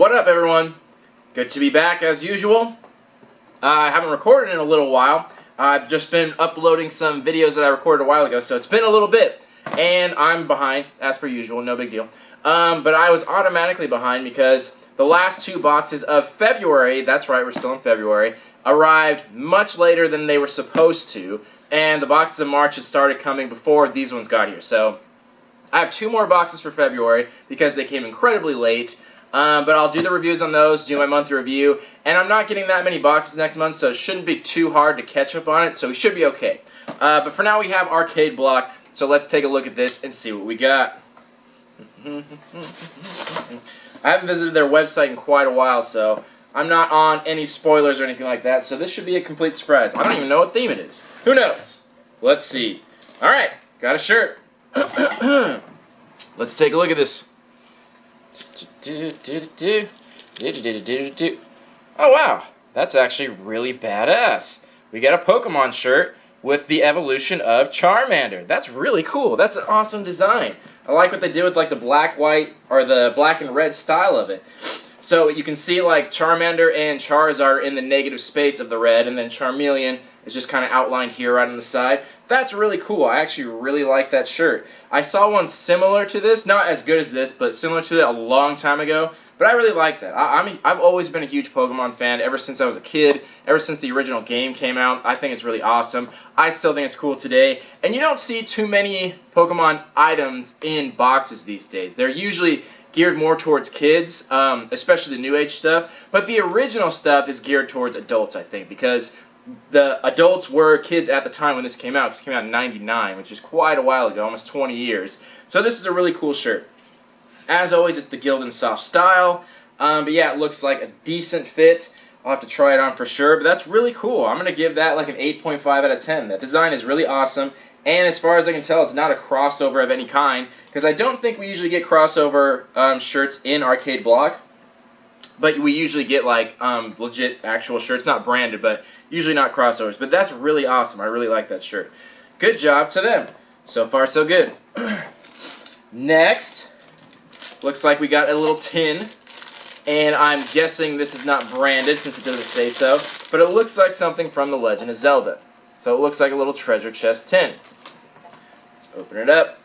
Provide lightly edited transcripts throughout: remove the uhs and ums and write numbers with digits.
What up, everyone? Good to be back as usual. I haven't recorded in a little while. I've just been uploading some videos that I recorded a while ago, so it's been a little bit. And I'm behind, as per usual, no big deal. But I was automatically behind because the last two boxes of February, that's right, we're still in February, arrived much later than they were supposed to. And the boxes of March had started coming before these ones got here. So I have two more boxes for February because they came incredibly late. But I'll do the reviews on those, do my monthly review, and I'm not getting that many boxes next month, so it shouldn't be too hard to catch up on it, so we should be okay. But for now we have Arcade Block, so let's take a look at this and see what we got. I haven't visited their website in quite a while, so I'm not on any spoilers or anything like that, so this should be a complete surprise. I don't even know what theme it is. Who knows? Let's see. Alright, got a shirt. Let's take a look at this. Oh wow, that's actually really badass. We got a Pokemon shirt with the evolution of Charmander. That's really cool. That's an awesome design. I like what they did with like the black, white, or the black and red style of it. So you can see like Charmander and Charizard are in the negative space of the red, and then Charmeleon is just kind of outlined here right on the side. That's really cool. I actually really like that shirt. I saw one similar to this, not as good as this, but similar to it a long time ago. But I really like that. I've always been a huge Pokemon fan ever since I was a kid, ever since the original game came out. I think it's really awesome. I still think it's cool today. And you don't see too many Pokemon items in boxes these days. They're usually geared more towards kids, especially the new age stuff. But the original stuff is geared towards adults, I think, because the adults were kids at the time when this came out, because it came out in '99, which is quite a while ago, almost 20 years. So this is a really cool shirt. As always, it's the Gildan Soft style, but yeah, it looks like a decent fit. I'll have to try it on for sure, but that's really cool. I'm going to give that like an 8.5 out of 10. That design is really awesome, and as far as I can tell, it's not a crossover of any kind, because I don't think we usually get crossover shirts in Arcade Block. But we usually get like legit actual shirts, not branded, but usually not crossovers. But that's really awesome. I really like that shirt. Good job to them. So far, so good. Next, looks like we got a little tin. And I'm guessing this is not branded since it doesn't say so. But it looks like something from The Legend of Zelda. So it looks like a little treasure chest tin. Let's open it up.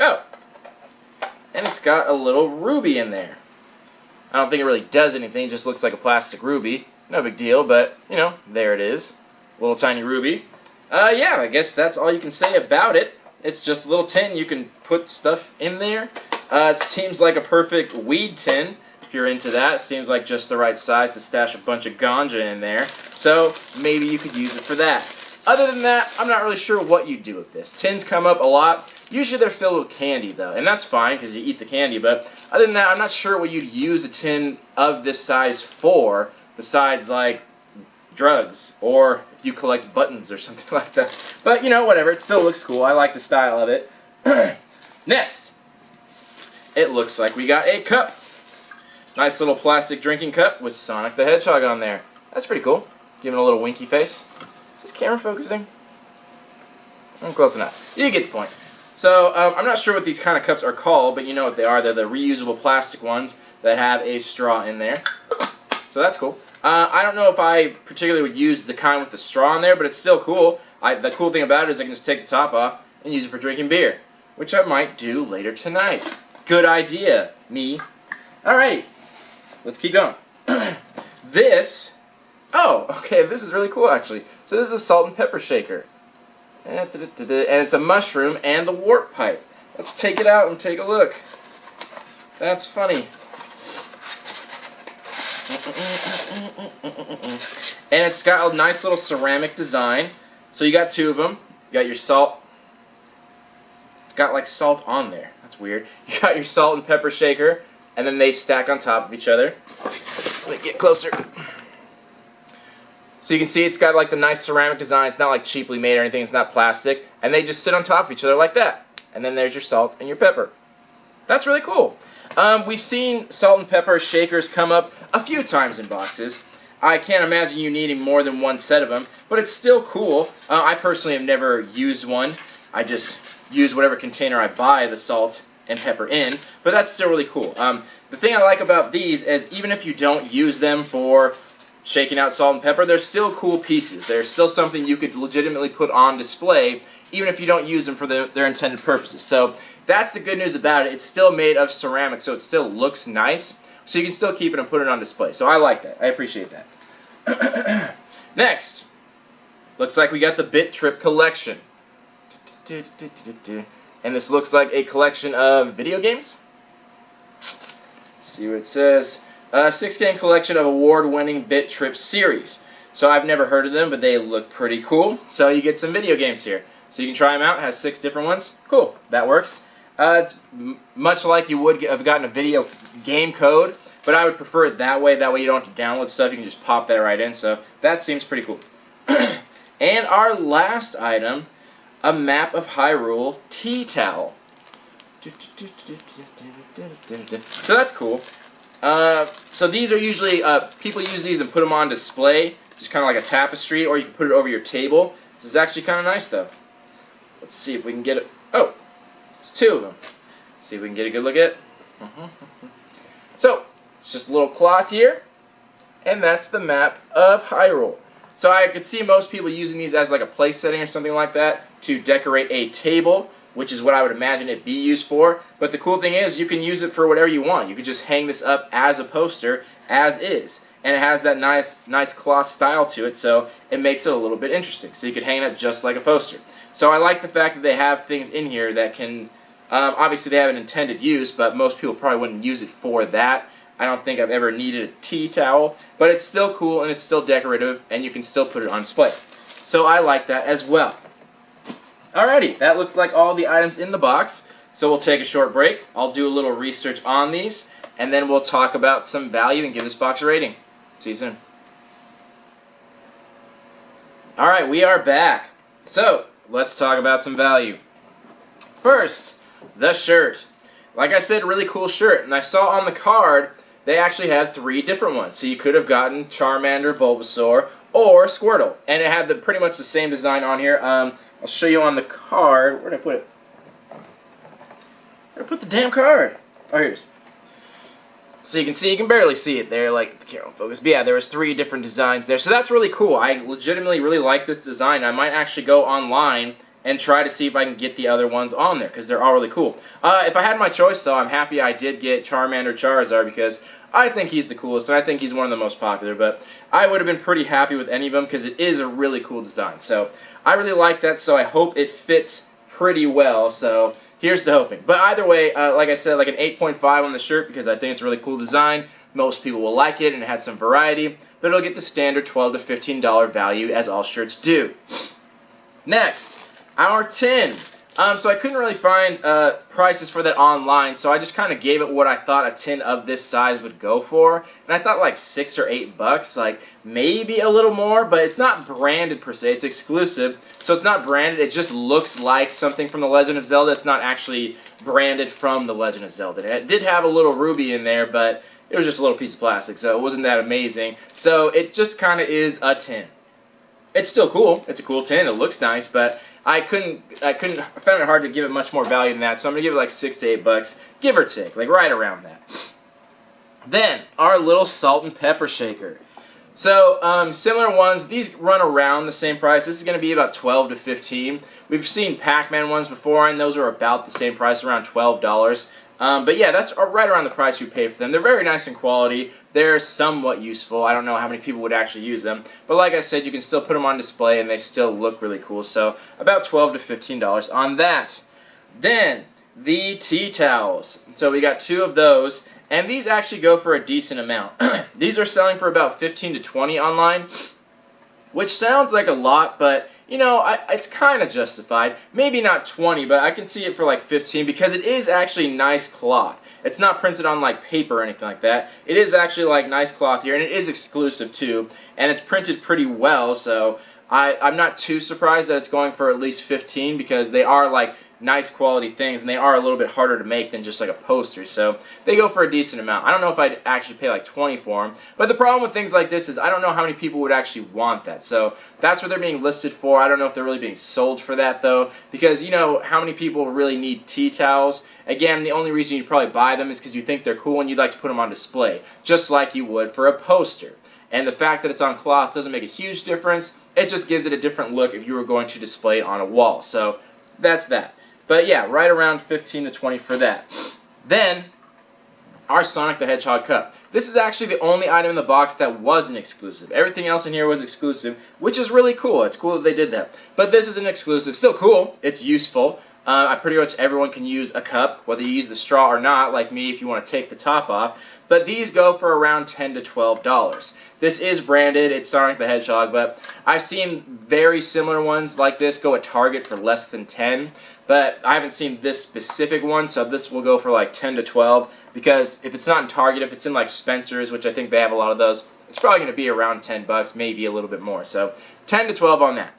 Oh! And it's got a little ruby in there. I don't think it really does anything, it just looks like a plastic ruby. No big deal, but, you know, there it is. Little tiny ruby. Yeah, I guess that's all you can say about it. It's just a little tin, you can put stuff in there. It seems like a perfect weed tin, if you're into that. It seems like just the right size to stash a bunch of ganja in there. So, maybe you could use it for that. Other than that, I'm not really sure what you do with this. Tins come up a lot. Usually they're filled with candy, though, and that's fine because you eat the candy, but other than that, I'm not sure what you'd use a tin of this size for, besides, like, drugs, or if you collect buttons or something like that. But, you know, whatever, it still looks cool. I like the style of it. Next, it looks like we got a cup. Nice little plastic drinking cup with Sonic the Hedgehog on there. That's pretty cool. Giving a little winky face. Is this camera focusing? Close enough. You get the point. So, I'm not sure what these kind of cups are called, but you know what they are. They're the reusable plastic ones that have a straw in there. So that's cool. I don't know if I particularly would use the kind with the straw in there, but it's still cool. The cool thing about it is I can just take the top off and use it for drinking beer, which I might do later tonight. Good idea, me. Alright, let's keep going. This, oh, okay, this is really cool actually. So this is a salt and pepper shaker. And it's a mushroom and the warp pipe. Let's take it out and take a look. That's funny. And it's got a nice little ceramic design. So you got two of them. You got your salt. It's got like salt on there. That's weird. You got your salt and pepper shaker, and then they stack on top of each other. Let me get closer. So you can see it's got like the nice ceramic design. It's not like cheaply made or anything. It's not plastic. And they just sit on top of each other like that. And then there's your salt and your pepper. That's really cool. We've seen salt and pepper shakers come up a few times in boxes. I can't imagine you needing more than one set of them, but it's still cool. I personally have never used one. I just use whatever container I buy the salt and pepper in, but that's still really cool. the thing I like about these is even if you don't use them for shaking out salt and pepper, they're still cool pieces. They're still something you could legitimately put on display even if you don't use them for their intended purposes. So that's the good news about it. It's still made of ceramic, so it still looks nice. So you can still keep it and put it on display. So I like that. I appreciate that. Next, looks like we got the bit.trip collection. And this looks like a collection of video games. Let's see what it says. A 6-game collection of award-winning bit.trip series. So I've never heard of them, but they look pretty cool. So you get some video games here. So you can try them out. It has 6 different ones. Cool. That works. It's much like you would have gotten a video game code, but I would prefer it that way. That way you don't have to download stuff. You can just pop that right in. So that seems pretty cool. And our last item, a map of Hyrule tea towel. So that's cool. So these are usually, people use these and put them on display, just kind of like a tapestry, or you can put it over your table. This is actually kind of nice though. Let's see if we can get it. Oh, there's 2 of them. Let's see if we can get a good look at it. So, it's just a little cloth here, and that's the map of Hyrule. So I could see most people using these as like a place setting or something like that to decorate a table, which is what I would imagine it be used for. But the cool thing is you can use it for whatever you want. You could just hang this up as a poster as is. And it has that nice cloth style to it, so it makes it a little bit interesting. So you could hang it up just like a poster. So I like the fact that they have things in here that can, obviously they have an intended use, but most people probably wouldn't use it for that. I don't think I've ever needed a tea towel, but it's still cool and it's still decorative and you can still put it on display. So I like that as well. Alrighty, that looks like all the items in the box. So we'll take a short break. I'll do a little research on these and then we'll talk about some value and give this box a rating. See you soon. Alright, we are back. So, let's talk about some value. First, the shirt. Like I said, really cool shirt. And I saw on the card, they actually had 3 different ones. So you could have gotten Charmander, Bulbasaur, or Squirtle. And it had pretty much the same design on here. I'll show you on the card. Where did I put it? Where did I put the damn card? Oh, here it is. So you can barely see it there, like the camera focus. But yeah, there was 3 different designs there. So that's really cool. I legitimately really like this design. I might actually go online and try to see if I can get the other ones on there, because they're all really cool. If I had my choice, though, I'm happy I did get Charmander Charizard, because I think he's the coolest, and I think he's one of the most popular. But I would have been pretty happy with any of them, because it is a really cool design. So I really like that, so I hope it fits pretty well. So here's to hoping. But either way, like I said, like an 8.5 on the shirt because I think it's a really cool design. Most people will like it and it had some variety. But it'll get the standard $12 to $15 value as all shirts do. Next, our tin. So I couldn't really find prices for that online, so I just kind of gave it what I thought a tin of this size would go for. And I thought like $6 or $8, like maybe a little more, but it's not branded per se. It's exclusive, so it's not branded. It just looks like something from The Legend of Zelda. It's not actually branded from The Legend of Zelda. It did have a little ruby in there, but it was just a little piece of plastic, so it wasn't that amazing. So it just kind of is a tin. It's still cool. It's a cool tin. It looks nice, but I found it hard to give it much more value than that, so I'm going to give it like $6 to $8, give or take, like right around that. Then, our little salt and pepper shaker. So, similar ones, these run around the same price. This is going to be about $12 to $15. We've seen Pac-Man ones before, and those are about the same price, around $12. But yeah, that's right around the price you pay for them. They're very nice in quality. They're somewhat useful. I don't know how many people would actually use them. But like I said, you can still put them on display and they still look really cool. So about $12 to $15 on that. Then, the tea towels. So we got 2 of those. And these actually go for a decent amount. These are selling for about $15 to $20 online. Which sounds like a lot, but you know, it's kind of justified. Maybe not 20, but I can see it for like 15 because it is actually nice cloth. It's not printed on like paper or anything like that. It is actually like nice cloth here, and it is exclusive too. And it's printed pretty well, so I'm not too surprised that it's going for at least 15 because they are like nice quality things, and they are a little bit harder to make than just like a poster, so they go for a decent amount. I don't know if I'd actually pay like 20 for them, but the problem with things like this is I don't know how many people would actually want that, so that's what they're being listed for. I don't know if they're really being sold for that though, because you know how many people really need tea towels. Again, the only reason you'd probably buy them is because you think they're cool and you'd like to put them on display, just like you would for a poster. And the fact that it's on cloth doesn't make a huge difference. It just gives it a different look if you were going to display it on a wall. So that's that. But yeah, right around 15 to 20 for that. Then, our Sonic the Hedgehog cup. This is actually the only item in the box that wasn't exclusive. Everything else in here was exclusive, which is really cool. It's cool that they did that. But this is an exclusive. Still cool. It's useful. Pretty much everyone can use a cup, whether you use the straw or not, like me if you want to take the top off. But these go for around $10 to $12. This is branded, it's Sonic the Hedgehog, but I've seen very similar ones like this go at Target for less than 10. But I haven't seen this specific one, so this will go for like 10 to 12. Because if it's not in Target, if it's in like Spencer's, which I think they have a lot of those, it's probably going to be around 10 bucks, maybe a little bit more. So 10 to 12 on that.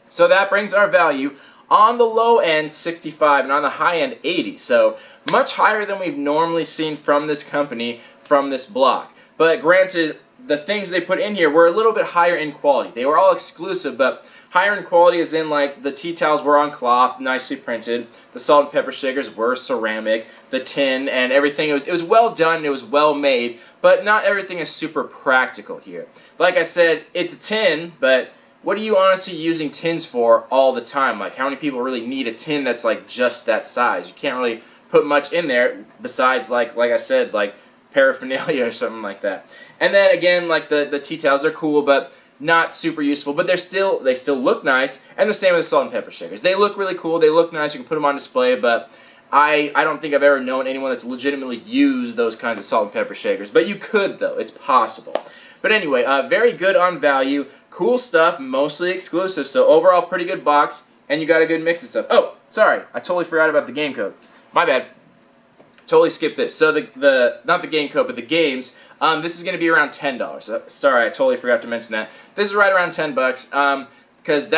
So that brings our value on the low end 65 and on the high end 80. So much higher than we've normally seen from this company, from this block. But granted, the things they put in here were a little bit higher in quality. They were all exclusive, but higher in quality as in like the tea towels were on cloth, nicely printed. The salt and pepper shakers were ceramic. The tin and everything, it was well done, it was well made, but not everything is super practical here. Like I said, it's a tin, but what are you honestly using tins for all the time? Like, how many people really need a tin that's like just that size? You can't really put much in there besides like I said, like paraphernalia or something like that. And then again, like the tea towels are cool, but not super useful. But they still look nice. And the same with the salt and pepper shakers. They look really cool. They look nice. You can put them on display, but I don't think I've ever known anyone that's legitimately used those kinds of salt and pepper shakers. But you could though. It's possible. But anyway, very good on value. Cool stuff, mostly exclusive. So overall, pretty good box. And you got a good mix of stuff. Oh, sorry. I totally forgot about the game code. My bad. Totally skipped this. So not the game code, but the games. This is going to be around $10. Sorry, I totally forgot to mention that. This is right around 10 bucks. Because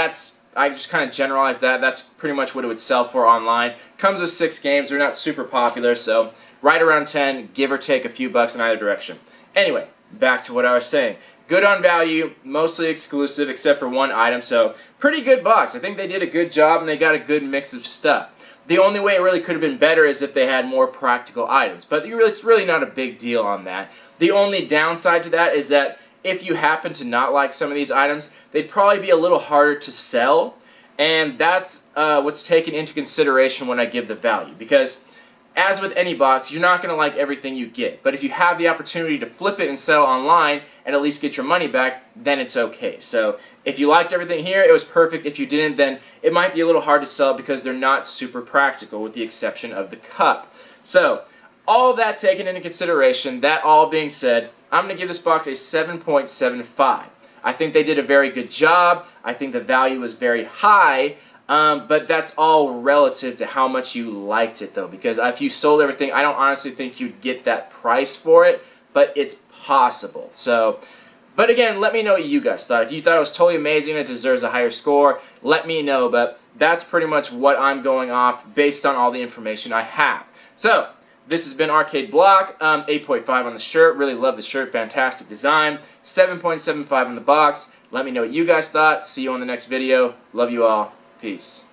I just kind of generalized that. That's pretty much what it would sell for online. Comes with 6 games. They're not super popular, so right around 10, give or take a few bucks in either direction. Anyway, back to what I was saying. Good on value, mostly exclusive except for one item, so pretty good box. I think they did a good job and they got a good mix of stuff. The only way it really could have been better is if they had more practical items, but it's really not a big deal on that. The only downside to that is that if you happen to not like some of these items, they'd probably be a little harder to sell, and that's what's taken into consideration when I give the value. Because as with any box, you're not going to like everything you get. But if you have the opportunity to flip it and sell online and at least get your money back, then it's okay. So if you liked everything here, it was perfect. If you didn't, then it might be a little hard to sell because they're not super practical with the exception of the cup. So all that taken into consideration, that all being said, I'm going to give this box a 7.75. I think they did a very good job. I think the value was very high. But that's all relative to how much you liked it, though. Because if you sold everything, I don't honestly think you'd get that price for it. But it's possible. So, but again, let me know what you guys thought. If you thought it was totally amazing and it deserves a higher score, let me know. But that's pretty much what I'm going off based on all the information I have. So, this has been Arcade Block, 8.5 on the shirt. Really love the shirt. Fantastic design. 7.75 on the box. Let me know what you guys thought. See you on the next video. Love you all. Peace.